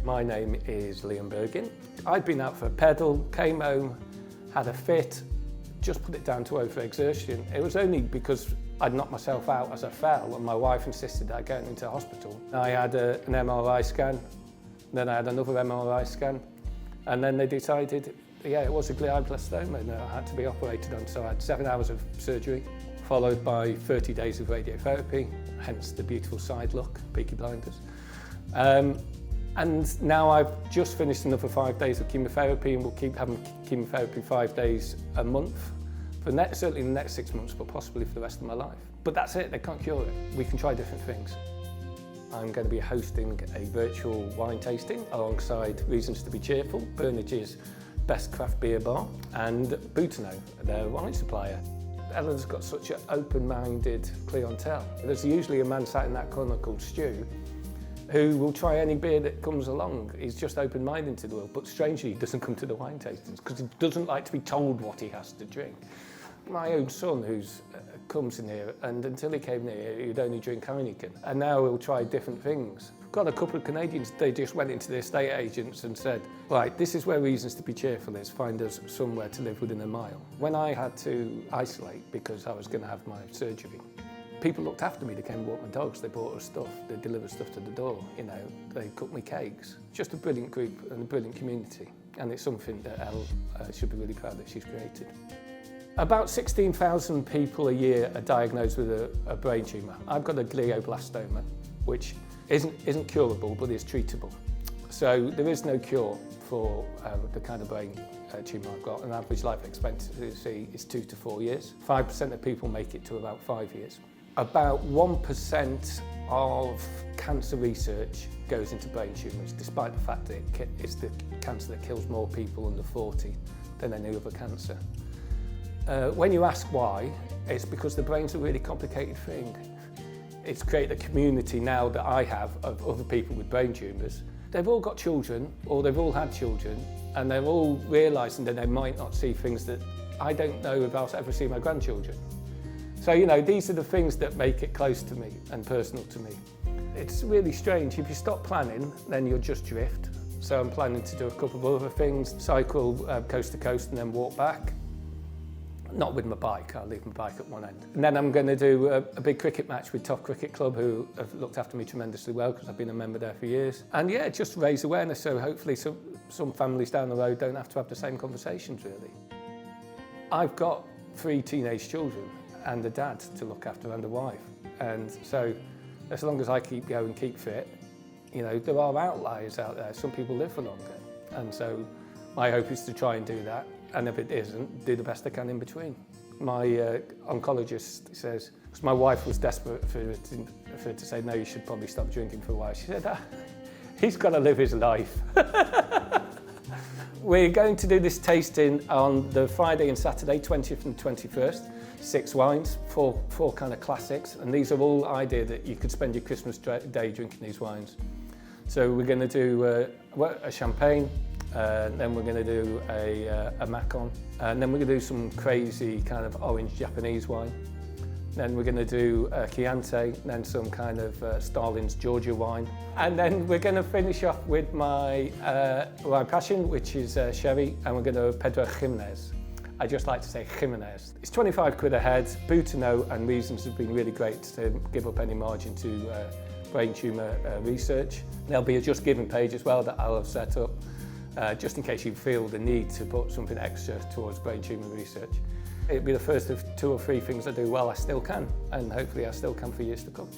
My name is Bergin. I'd been out for a pedal, came home, had a fit, just put it down to overexertion. It was only because I'd knocked myself out as I fell and my wife insisted I get into hospital. I had an MRI scan, then I had another MRI scan, and then they decided, yeah, it was a glioblastoma and I had to be operated on. So I had 7 hours of surgery, followed by 30 days of radiotherapy, hence the beautiful side look, Peaky Blinders. And now I've just finished another 5 days of chemotherapy and we'll keep having chemotherapy 5 days a month for certainly the next 6 months, but possibly for the rest of my life. But that's it, they can't cure it. We can try different things. I'm going to be hosting a virtual wine tasting alongside Reasons to be Cheerful, Bernidge's best craft beer bar, and Boutonneau, their wine supplier. Ellen's got such an open-minded clientele. There's usually a man sat in that corner called Stu who will try any beer that comes along. He's just open-minded to the world, but strangely he doesn't come to the wine tastings because he doesn't like to be told what he has to drink. My own son comes in here, and until he came here he'd only drink Heineken, and now he'll try different things. I've got a couple of Canadians, they just went into the estate agents and said, right, this is where Reasons to be Cheerful is, find us somewhere to live within a mile. When I had to isolate because I was going to have my surgery, people looked after me. They came and walked my dogs, they bought us stuff, they delivered stuff to the door, you know, they cooked me cakes. Just a brilliant group and a brilliant community, and it's something that Elle should be really proud that she's created. About 16,000 people a year are diagnosed with a brain tumour. I've got a glioblastoma, which isn't curable but is treatable. So there is no cure for the kind of brain tumour I've got. An average life expectancy is 2 to 4 years. 5% of people make it to about 5 years. About 1% of cancer research goes into brain tumours, despite the fact that it's the cancer that kills more people under 40 than any other cancer. When you ask why, it's because the brain's a really complicated thing. It's created a community now that I have of other people with brain tumours. They've all got children, or they've all had children, and they're all realising that they might not see things that I don't know if I'll ever see my grandchildren. So, you know, these are the things that make it close to me and personal to me. It's really strange. If you stop planning, then you'll just drift. So I'm planning to do a couple of other things, cycle coast to coast and then walk back. Not with my bike, I'll leave my bike at one end. And then I'm going to do a big cricket match with Toff Cricket Club, who have looked after me tremendously well because I've been a member there for years. And yeah, just raise awareness so hopefully some families down the road don't have to have the same conversations really. I've got 3 teenage children and a dad to look after and a wife. And so as long as I keep going, keep fit, you know, there are outliers out there. Some people live for longer. And so my hope is to try and do that. And if it isn't, do the best I can in between. My oncologist says, because my wife was desperate for her to say, no, you should probably stop drinking for a while. She said, he's got to live his life. We're going to do this tasting on the Friday and Saturday, 20th and 21st. 6 wines, four kind of classics, and these are all idea that you could spend your Christmas day drinking these wines. So we're going to do a champagne, then we're going to do a Macon, and then we're going to do some crazy kind of orange Japanese wine. Then we're going to do Chianti, then some kind of Stalin's Georgia wine. And then we're going to finish off with my passion, which is sherry, and we're going to Pedro Jimenez. I just like to say Jimenez. It's 25 quid a head. Boutonneau and Reasons have been really great to give up any margin to Brain Tumour Research. There'll be a Just Giving page as well that I'll have set up, just in case you feel the need to put something extra towards Brain Tumour Research. It'll be the first of 2 or 3 things I do well I still can, and hopefully I still can for years to come.